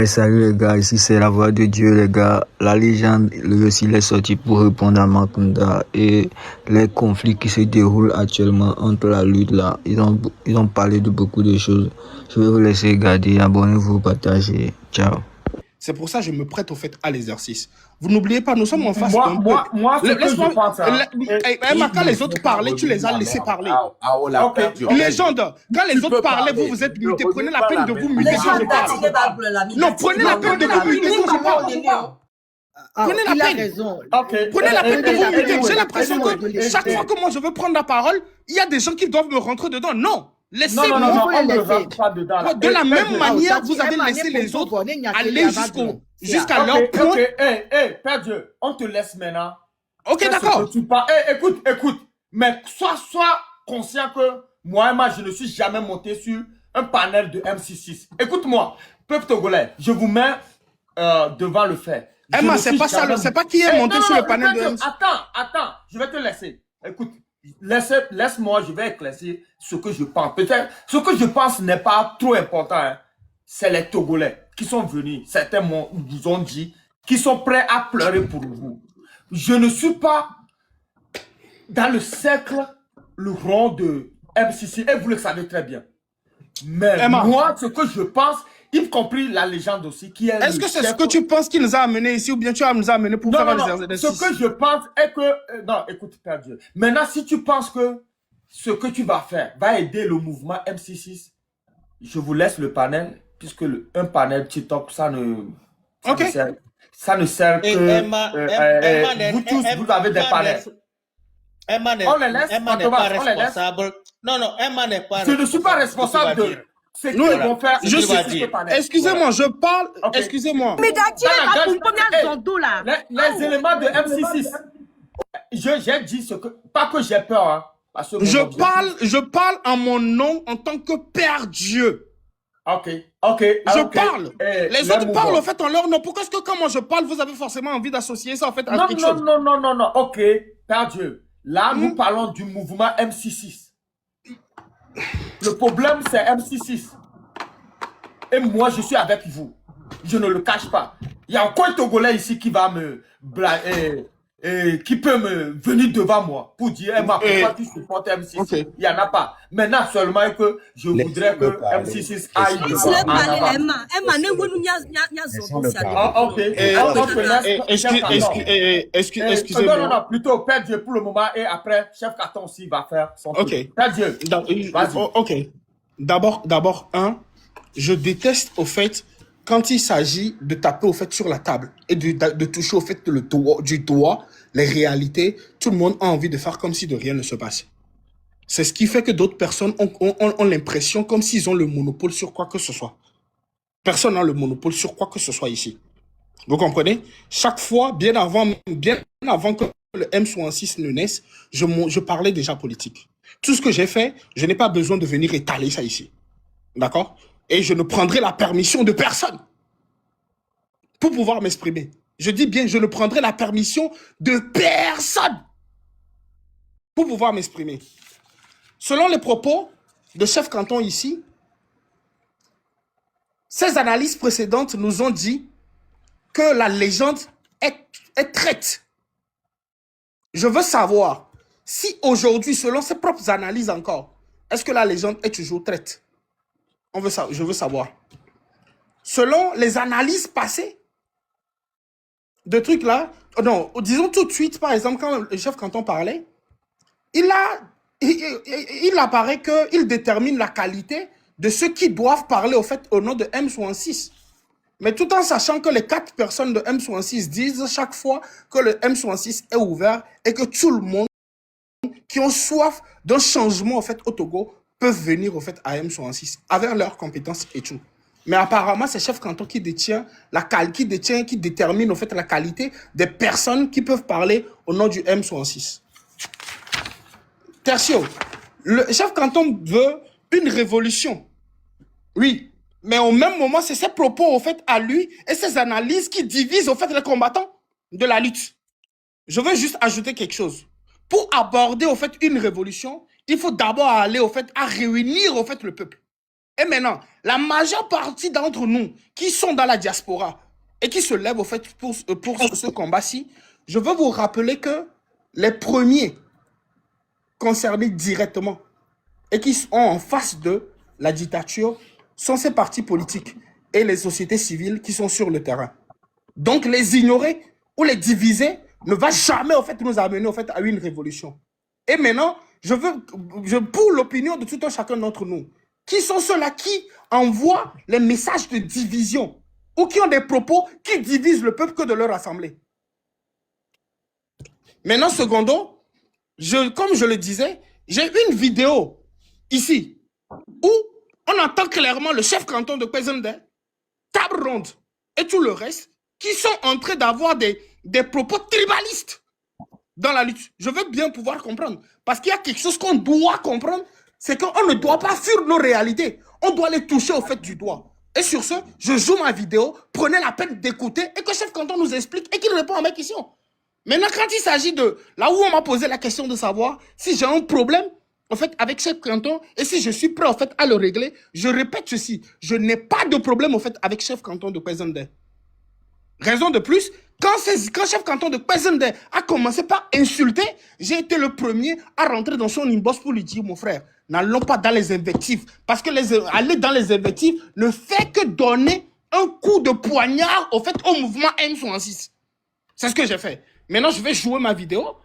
Salut les gars, ici c'est la voix de Dieu les gars. La légende, lui aussi, il est sorti pour répondre à Makunda et les conflits qui se déroulent actuellement entre la lutte là. Ils ont parlé de beaucoup de choses. Je vais vous laisser regarder, abonnez-vous, partagez. Ciao. C'est pour ça que je me prête au fait à l'exercice. Vous n'oubliez pas, nous sommes en face d'un peuple. Moi, ce que je pense... Quand les autres parlaient, tu les as laissés parler. Légende, quand les autres parlaient, vous êtes mutés. Prenez la peine de vous muter quand je parle. Non, prenez la peine de vous muter quand je parle. Prenez la peine. Prenez la peine de vous muter. J'ai l'impression que chaque fois que moi je veux prendre la parole, il y a des gens qui doivent me rentrer dedans. Non. Laissez-moi. De la même manière, vous avez laissé les autres aller jusqu'à leur point. Père Dieu, on te laisse maintenant. Ok, d'accord. Écoute. Mais sois conscient que moi, je ne suis jamais monté sur un panel de MC6. Écoute-moi, peuple togolais, je vous mets devant le fait. Emma, c'est pas ça, c'est pas qui est monté sur le panel de MC6. Attends, je vais te laisser. Écoute. Laisse-moi, je vais éclaircir ce que je pense. Peut-être, ce que je pense n'est pas trop important. Hein. C'est les Togolais qui sont venus. Certains vous ont dit qu'ils sont prêts à pleurer pour vous. Je ne suis pas dans le cercle, le rond de MCC. Et vous le savez très bien. Mais Emma, moi, ce que je pense, y compris la légende aussi, qui est... Est-ce que c'est ce que tu penses qui nous a amenés ici ou bien tu nous as amenés pour faire des exercices? Ce que je pense est que... non, écoute, Père Dieu. Maintenant, si tu penses que ce que tu vas faire va aider le mouvement MC6, je vous laisse le panel, puisque un panel TikTok, ça ne sert que... vous tous, vous avez des panels. On les laisse, Emma n'est pas responsable. Non, Emma n'est pas responsable. Je ne suis pas responsable de... C'est qu'ils vont faire. Excusez-moi, je parle. Okay. Excusez-moi. Mais les éléments de MC6. J'ai dit ce que. Pas que j'ai peur. Hein, parce que je parle en mon nom en tant que Père Dieu. Ok. Je parle. Les autres parlent en fait en leur nom. Pourquoi est-ce que quand moi je parle, vous avez forcément envie d'associer ça en fait à quelque chose? Non. Ok, Père Dieu. Là, nous parlons du mouvement MC6. Le problème, c'est MC6. Et moi, je suis avec vous. Je ne le cache pas. Il y a encore un Togolais ici qui va qui peut me venir devant moi pour dire Emma, pourquoi tu supportes MC6? Okay. Il n'y en a pas. Maintenant, seulement que je voudrais que MC6 aille Excusez-moi. Non, plutôt Père Dieu pour le moment et après, Chef Carton aussi va faire son truc. Père Dieu, vas-y. Ok. D'abord, je déteste au fait quand il s'agit de taper au fait sur la table et de toucher au fait du doigt les réalités. Tout le monde a envie de faire comme si de rien ne se passait. C'est ce qui fait que d'autres personnes ont l'impression comme s'ils ont le monopole sur quoi que ce soit. Personne n'a le monopole sur quoi que ce soit ici. Vous comprenez? Chaque fois, bien avant que le M66 ne naisse, je parlais déjà politique. Tout ce que j'ai fait, je n'ai pas besoin de venir étaler ça ici. D'accord? Et je ne prendrai la permission de personne pour pouvoir m'exprimer. Je dis bien, je ne prendrai la permission de personne pour pouvoir m'exprimer. Selon les propos de Chef Canton ici, ces analyses précédentes nous ont dit que la légende est traite. Je veux savoir si aujourd'hui, selon ses propres analyses encore, est-ce que la légende est toujours traite? Je veux savoir. Selon les analyses passées de trucs là, non, disons tout de suite, par exemple, quand le Chef Canton parlait, il apparaît qu'il détermine la qualité de ceux qui doivent parler au fait au nom de M66. Mais tout en sachant que les 4 personnes de M66 disent chaque fois que le M66 est ouvert et que tout le monde qui ont soif d'un changement au fait au Togo peuvent venir au fait à M66 avec leurs compétences et tout. Mais apparemment, c'est Chef Canton qui détermine au fait la qualité des personnes qui peuvent parler au nom du M66. Tertio, le Chef Canton veut une révolution. Oui, mais au même moment, c'est ses propos au fait à lui et ses analyses qui divisent au fait les combattants de la lutte. Je veux juste ajouter quelque chose. Pour aborder au fait une révolution, il faut d'abord aller au fait à réunir au fait le peuple. Et maintenant, la majeure partie d'entre nous qui sont dans la diaspora et qui se lèvent au fait pour ce combat-ci, je veux vous rappeler que les premiers concernés directement et qui sont en face de la dictature sont ces partis politiques et les sociétés civiles qui sont sur le terrain. Donc les ignorer ou les diviser ne va jamais au fait nous amener au fait à une révolution. Et maintenant, pour l'opinion de tout un chacun d'entre nous, qui sont ceux-là qui envoient les messages de division ou qui ont des propos qui divisent le peuple que de leur assemblée. Maintenant, secondo, comme je le disais, j'ai une vidéo ici où on entend clairement le chef canton de Kwezende, table ronde et tout le reste qui sont en train d'avoir des propos tribalistes dans la lutte. Je veux bien pouvoir comprendre. Parce qu'il y a quelque chose qu'on doit comprendre, c'est qu'on ne doit pas fuir nos réalités. On doit les toucher au fait du doigt. Et sur ce, je joue ma vidéo, prenez la peine d'écouter et que chef canton nous explique et qu'il répond à mes questions. Maintenant, quand il s'agit de là où on m'a posé la question de savoir si j'ai un problème en fait avec chef canton et si je suis prêt en fait à le régler, je répète ceci, je n'ai pas de problème en fait avec chef canton de Kwezende. Raison de plus, quand chef canton de Kwezende a commencé par insulter, j'ai été le premier à rentrer dans son inbox pour lui dire, mon frère, n'allons pas dans les invectives. Parce que aller dans les invectives ne fait que donner un coup de poignard au fait au mouvement M66. C'est ce que j'ai fait. Maintenant, je vais jouer ma vidéo.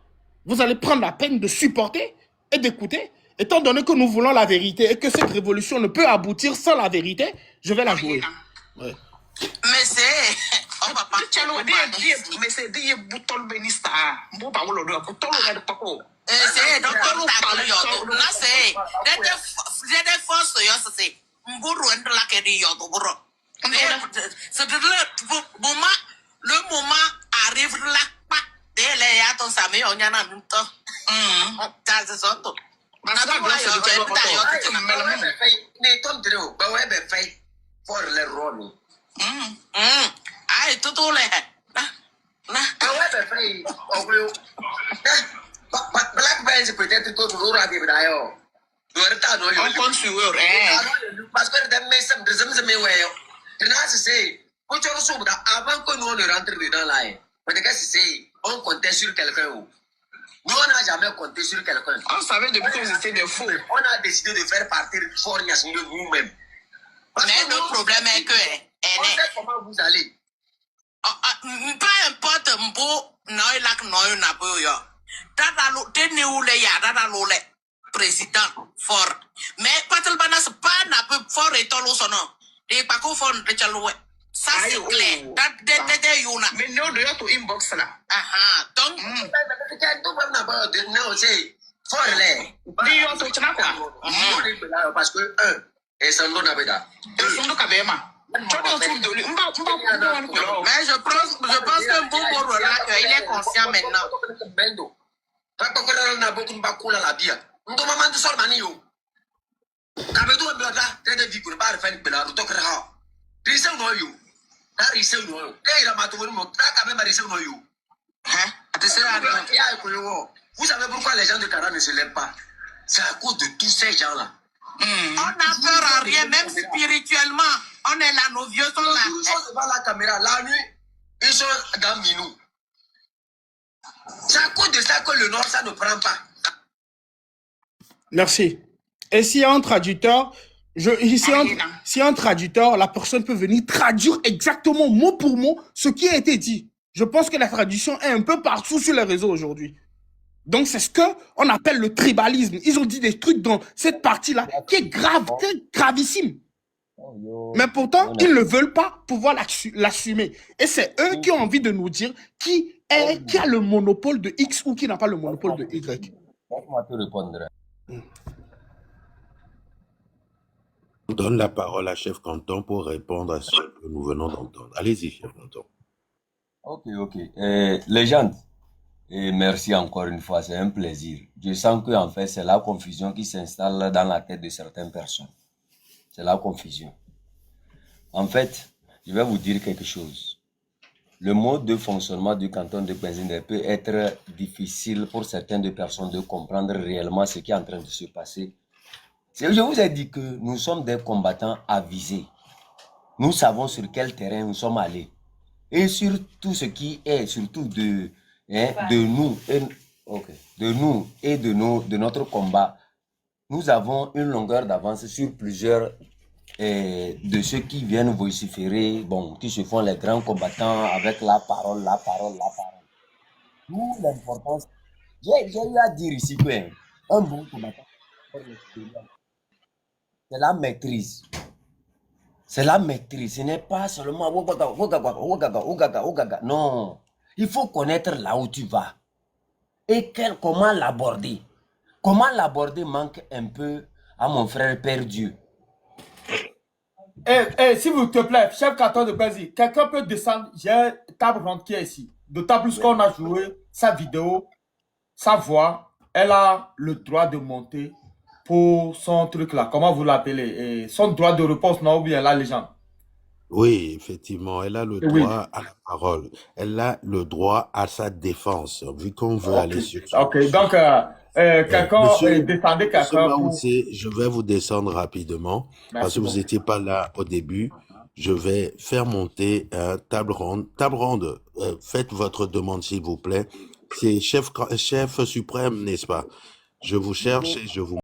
Vous allez prendre la peine de supporter et d'écouter. Étant donné que nous voulons la vérité et que cette révolution ne peut aboutir sans la vérité, je vais la jouer. Ouais. Mais c'est... Mais c'est des boutons bénista. Bon, pas le droit. Boutons le droit. C'est donc tout parle yo. Là c'est des forces yo c'est. Mburu entre la que dit yo bro. C'est le moment arrive là pas délai à ton sami on y en a minute. Ça c'est ça tout. Na ba bla se de yo yo tu me le ne ton dro ba we be fay for le roni. Ai tout le na ouais ben fait Black Bands peut-être que nous aura bien d'ailleurs on continue parce que des messages de zame ouais c'est quand tu reçois avant que nous ne rentre dans là peut-être que c'est on comptait sur quelqu'un nous on n'a jamais compté sur quelqu'un on savait depuis que c'était des fous on a décidé de faire partir Fornias de nous-mêmes mais notre problème est que on sait comment vous allez. Peu importe mbo noy lak noy na boyo. Tata lo tene ou le ya tata lo le président fort. Mais patel banas pas na peu fort et tolo sono. De pas ko fort de chalo. Ça c'est clair. De yuna. Mais non de yo to inbox là. Donc tout va na ba de non c'est fort le. Di yo to chana quoi. Parce que et ça non na beda. Et son do kabema. Mais je pense que Bobo il est conscient maintenant. Vous savez pourquoi les gens de Cara ne se lèvent pas? C'est à cause de tous ces gens-là. On n'a peur à rien, même spirituellement. On est là, nos vieux sont là. Ils sont devant la caméra. La nuit, ils sont dans Minou. C'est à cause de ça que le Nord, ça ne prend pas. Merci. Et s'il y a un traducteur, s'il y a un traducteur, la personne peut venir traduire exactement mot pour mot ce qui a été dit. Je pense que la traduction est un peu partout sur les réseaux aujourd'hui. Donc, c'est ce qu'on appelle le tribalisme. Ils ont dit des trucs dans cette partie-là qui est grave, qui est gravissime. Mais pourtant, ils ne veulent pas pouvoir l'assumer. Et c'est eux qui ont envie de nous dire qui a le monopole de X ou qui n'a pas le monopole de Y. Laisse-moi te répondre. On donne la parole à Chef Canton pour répondre à ce que nous venons d'entendre. Allez-y, Chef Canton. Ok. Légende. Et merci encore une fois, c'est un plaisir. Je sens que en fait, c'est la confusion qui s'installe dans la tête de certaines personnes. C'est la confusion. En fait, je vais vous dire quelque chose. Le mode de fonctionnement du canton de Kwezende peut être difficile pour certaines personnes de comprendre réellement ce qui est en train de se passer Je vous ai dit que nous sommes des combattants avisés. Nous savons sur quel terrain nous sommes allés. Et sur tout ce qui est, surtout de nous et de notre combat, nous avons une longueur d'avance sur plusieurs de ceux qui viennent vociférer, bon, qui se font les grands combattants avec la parole. Nous, l'importance, j'ai eu à dire ici que un bon combattant, c'est la maîtrise. C'est la maîtrise. Ce n'est pas seulement non. Il faut connaître là où tu vas. Et comment l'aborder. Comment l'aborder manque un peu à mon frère Père Dieu. S'il vous te plaît, chef 14 de Bézi, quelqu'un peut descendre. J'ai table ronde qui est ici. D'autant plus qu'on a joué sa vidéo, sa voix. Elle a le droit de monter pour son truc là. Comment vous l'appelez? Son droit de réponse, non, ou bien la légende. Oui, effectivement, elle a le droit à la parole. Elle a le droit à sa défense, vu qu'on veut aller sur... Ok, donc, quelqu'un, descendez quelqu'un pour... Je vais vous descendre rapidement, parce que vous n'étiez pas là au début. Je vais faire monter table ronde. Table ronde, faites votre demande, s'il vous plaît. C'est chef suprême, n'est-ce pas? Je vous cherche et je vous...